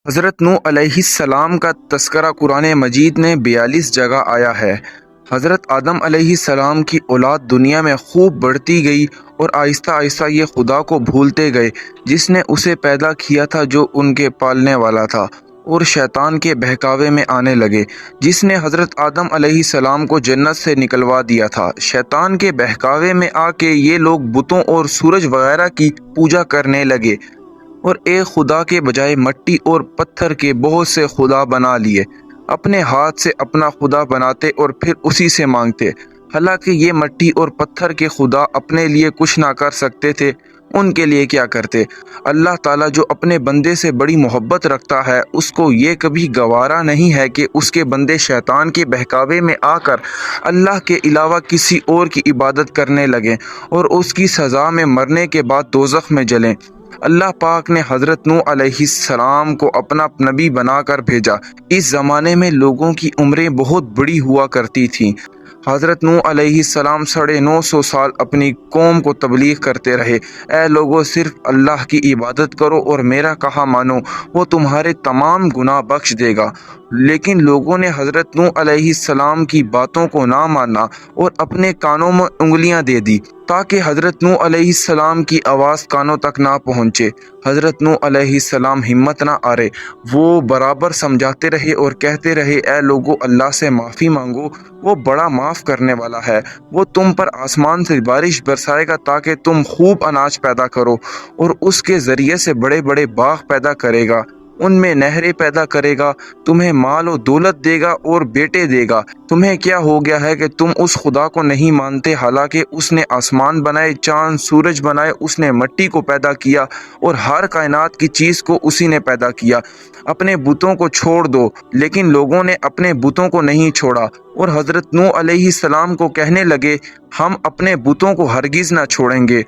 حضرت نوح علیہ السلام کا تذکرہ قرآن مجید میں 42 جگہ آیا ہے۔ حضرت آدم علیہ السلام کی اولاد دنیا میں خوب بڑھتی گئی اور آہستہ آہستہ یہ خدا کو بھولتے گئے جس نے اسے پیدا کیا تھا، جو ان کے پالنے والا تھا، اور شیطان کے بہکاوے میں آنے لگے جس نے حضرت آدم علیہ السلام کو جنت سے نکلوا دیا تھا۔ شیطان کے بہکاوے میں آ کے یہ لوگ بتوں اور سورج وغیرہ کی پوجا کرنے لگے اور ایک خدا کے بجائے مٹی اور پتھر کے بہت سے خدا بنا لیے۔ اپنے ہاتھ سے اپنا خدا بناتے اور پھر اسی سے مانگتے، حالانکہ یہ مٹی اور پتھر کے خدا اپنے لیے کچھ نہ کر سکتے تھے، ان کے لیے کیا کرتے؟ اللہ تعالیٰ جو اپنے بندے سے بڑی محبت رکھتا ہے، اس کو یہ کبھی گوارا نہیں ہے کہ اس کے بندے شیطان کے بہکاوے میں آ کر اللہ کے علاوہ کسی اور کی عبادت کرنے لگیں اور اس کی سزا میں مرنے کے بعد دوزخ میں جلیں۔ اللہ پاک نے حضرت نوح علیہ السلام کو اپنا نبی بنا کر بھیجا۔ اس زمانے میں لوگوں کی عمریں بہت بڑی ہوا کرتی تھیں۔ حضرت نوح علیہ السلام 950 سال اپنی قوم کو تبلیغ کرتے رہے، اے لوگو صرف اللہ کی عبادت کرو اور میرا کہا مانو، وہ تمہارے تمام گناہ بخش دے گا۔ لیکن لوگوں نے حضرت نوح علیہ السلام کی باتوں کو نہ مانا اور اپنے کانوں میں انگلیاں دے دی تاکہ حضرت نوح علیہ السلام کی آواز کانوں تک نہ پہنچے۔ حضرت نوح علیہ السلام ہمت نہ ہارے، وہ برابر سمجھاتے رہے اور کہتے رہے، اے لوگو اللہ سے معافی مانگو، وہ بڑا معاف کرنے والا ہے، وہ تم پر آسمان سے بارش برسائے گا تاکہ تم خوب اناج پیدا کرو اور اس کے ذریعے سے بڑے بڑے باغ پیدا کرے گا، ان میں نہریں پیدا کرے گا، تمہیں مال و دولت دے گا اور بیٹے دے گا۔ تمہیں کیا ہو گیا ہے کہ تم اس خدا کو نہیں مانتے، حالانکہ اس نے آسمان بنائے، چاند سورج بنائے، اس نے مٹی کو پیدا کیا اور ہر کائنات کی چیز کو اسی نے پیدا کیا۔ اپنے بتوں کو چھوڑ دو۔ لیکن لوگوں نے اپنے بتوں کو نہیں چھوڑا اور حضرت نوح علیہ السلام کو کہنے لگے، ہم اپنے بتوں کو ہرگز نہ چھوڑیں گے،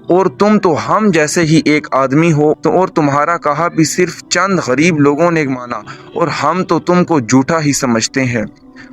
اور تم تو ہم جیسے ہی ایک آدمی ہو، اور تمہارا کہا بھی صرف چند غریب لوگوں نے مانا، اور ہم تو تم کو جھوٹا ہی سمجھتے ہیں۔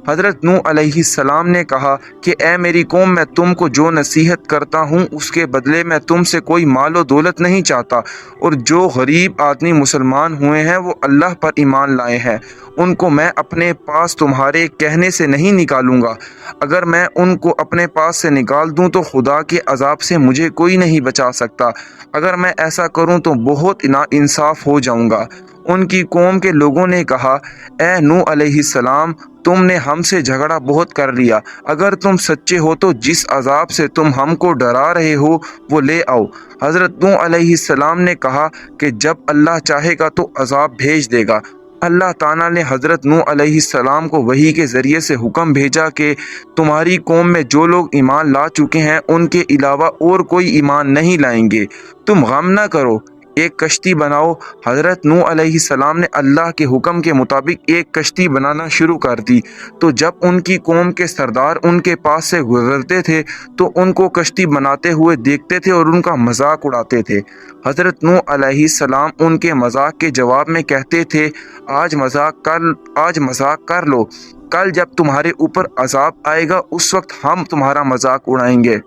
حضرت نوح علیہ السلام نے کہا کہ اے میری قوم، میں تم کو جو نصیحت کرتا ہوں اس کے بدلے میں تم سے کوئی مال و دولت نہیں چاہتا، اور جو غریب آدمی مسلمان ہوئے ہیں وہ اللہ پر ایمان لائے ہیں، ان کو میں اپنے پاس تمہارے کہنے سے نہیں نکالوں گا۔ اگر میں ان کو اپنے پاس سے نکال دوں تو خدا کے عذاب سے مجھے کوئی نہیں بچا سکتا۔ اگر میں ایسا کروں تو بہت ناانصاف ہو جاؤں گا۔ ان کی قوم کے لوگوں نے کہا، اے نوح علیہ السلام، تم نے ہم سے جھگڑا بہت کر لیا، اگر تم سچے ہو تو جس عذاب سے تم ہم کو ڈرا رہے ہو وہ لے آؤ۔ حضرت نوح علیہ السلام نے کہا کہ جب اللہ چاہے گا تو عذاب بھیج دے گا۔ اللہ تعالیٰ نے حضرت نوح علیہ السلام کو وحی کے ذریعے سے حکم بھیجا کہ تمہاری قوم میں جو لوگ ایمان لا چکے ہیں ان کے علاوہ اور کوئی ایمان نہیں لائیں گے، تم غم نہ کرو، ایک کشتی بناؤ۔ حضرت نوح علیہ السلام نے اللہ کے حکم کے مطابق ایک کشتی بنانا شروع کر دی، تو جب ان کی قوم کے سردار ان کے پاس سے گزرتے تھے تو ان کو کشتی بناتے ہوئے دیکھتے تھے اور ان کا مذاق اڑاتے تھے۔ حضرت نوح علیہ السلام ان کے مذاق کے جواب میں کہتے تھے، آج مذاق کر لو، کل جب تمہارے اوپر عذاب آئے گا اس وقت ہم تمہارا مذاق اڑائیں گے۔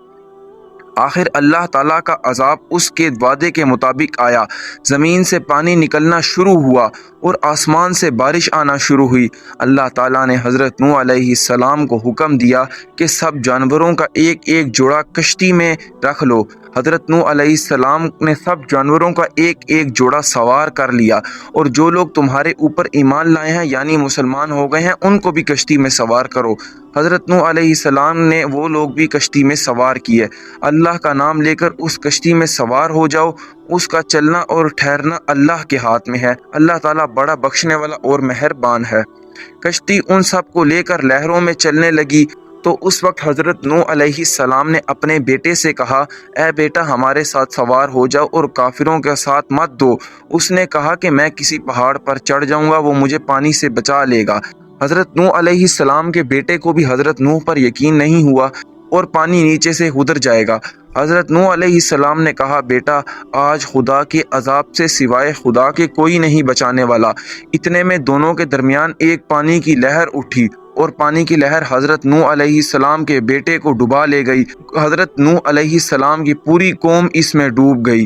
آخر اللہ تعالیٰ کا عذاب اس کے وعدے کے مطابق آیا، زمین سے پانی نکلنا شروع ہوا اور آسمان سے بارش آنا شروع ہوئی۔ اللہ تعالیٰ نے حضرت نوح علیہ السلام کو حکم دیا کہ سب جانوروں کا ایک ایک جوڑا کشتی میں رکھ لو۔ حضرت نوح علیہ السلام نے سب جانوروں کا ایک ایک جوڑا سوار کر لیا، اور جو لوگ تمہارے اوپر ایمان لائے ہیں یعنی مسلمان ہو گئے ہیں ان کو بھی کشتی میں سوار کرو۔ حضرت نوح علیہ السلام نے وہ لوگ بھی کشتی میں سوار کیے۔ اللہ کا نام لے کر اس کشتی میں سوار ہو جاؤ، اس کا چلنا اور ٹھہرنا اللہ کے ہاتھ میں ہے، اللہ تعالیٰ بڑا بخشنے والا اور مہربان ہے۔ کشتی ان سب کو لے کر لہروں میں چلنے لگی، تو اس وقت حضرت نوح علیہ السلام نے اپنے بیٹے سے کہا، اے بیٹا ہمارے ساتھ سوار ہو جاؤ اور کافروں کے ساتھ مت دو۔ اس نے کہا کہ میں کسی پہاڑ پر چڑھ جاؤں گا، وہ مجھے پانی سے بچا لے گا۔ حضرت نوح علیہ السلام کے بیٹے کو بھی حضرت نوح پر یقین نہیں ہوا اور پانی نیچے سے اتر جائے گا۔ حضرت نوح علیہ السلام نے کہا، بیٹا آج خدا کے عذاب سے سوائے خدا کے کوئی نہیں بچانے والا۔ اتنے میں دونوں کے درمیان ایک پانی کی لہر اٹھی اور پانی کی لہر حضرت نوح علیہ السلام کے بیٹے کو ڈبا لے گئی۔ حضرت نوح علیہ السلام کی پوری قوم اس میں ڈوب گئی۔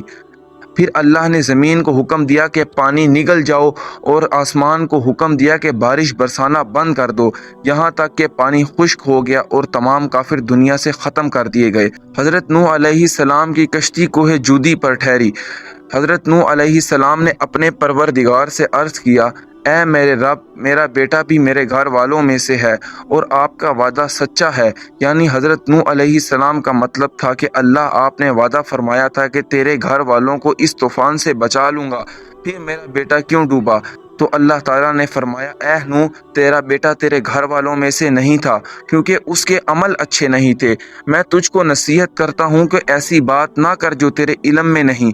پھر اللہ نے زمین کو حکم دیا کہ پانی نگل جاؤ اور آسمان کو حکم دیا کہ بارش برسانا بند کر دو، یہاں تک کہ پانی خشک ہو گیا اور تمام کافر دنیا سے ختم کر دیے گئے۔ حضرت نوح علیہ السلام کی کشتی کوہ جودی پر ٹھہری۔ حضرت نوح علیہ السلام نے اپنے پروردگار سے عرض کیا، اے میرے رب، میرا بیٹا بھی میرے گھر والوں میں سے ہے اور آپ کا وعدہ سچا ہے۔ یعنی حضرت نوح علیہ السلام کا مطلب تھا کہ اللہ آپ نے وعدہ فرمایا تھا کہ تیرے گھر والوں کو اس طوفان سے بچا لوں گا، پھر میرا بیٹا کیوں ڈوبا؟ تو اللہ تعالیٰ نے فرمایا، اے نوح، تیرا بیٹا تیرے گھر والوں میں سے نہیں تھا کیونکہ اس کے عمل اچھے نہیں تھے۔ میں تجھ کو نصیحت کرتا ہوں کہ ایسی بات نہ کر جو تیرے علم میں نہیں۔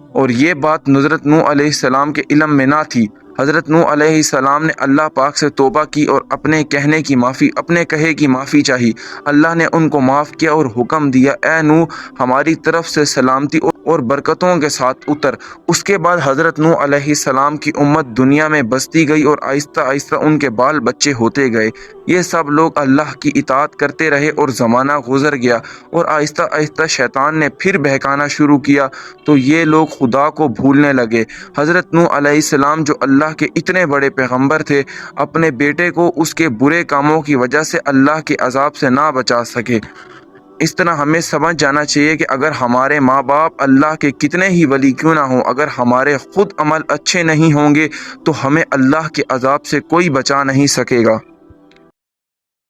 اور یہ بات حضرت نوح علیہ السلام کے علم میں نہ تھی۔ حضرت نوح علیہ السلام نے اللہ پاک سے توبہ کی اور اپنے کہے کی معافی چاہی۔ اللہ نے ان کو معاف کیا اور حکم دیا، اے نوح، ہماری طرف سے سلامتی اور برکتوں کے ساتھ اتر۔ اس کے بعد حضرت نوح علیہ السلام کی امت دنیا میں بستی گئی اور آہستہ آہستہ ان کے بال بچے ہوتے گئے۔ یہ سب لوگ اللہ کی اطاعت کرتے رہے اور زمانہ گزر گیا اور آہستہ آہستہ شیطان نے پھر بہکانا شروع کیا تو یہ لوگ خدا کو بھولنے لگے۔ حضرت نوح علیہ السلام جو اللہ کے اتنے بڑے پیغمبر تھے، اپنے بیٹے کو اس کے برے کاموں کی وجہ سے اللہ کے عذاب سے نہ بچا سکے۔ اس طرح ہمیں سمجھ جانا چاہیے کہ اگر ہمارے ماں باپ اللہ کے کتنے ہی ولی کیوں نہ ہوں، اگر ہمارے خود عمل اچھے نہیں ہوں گے تو ہمیں اللہ کے عذاب سے کوئی بچا نہیں سکے گا۔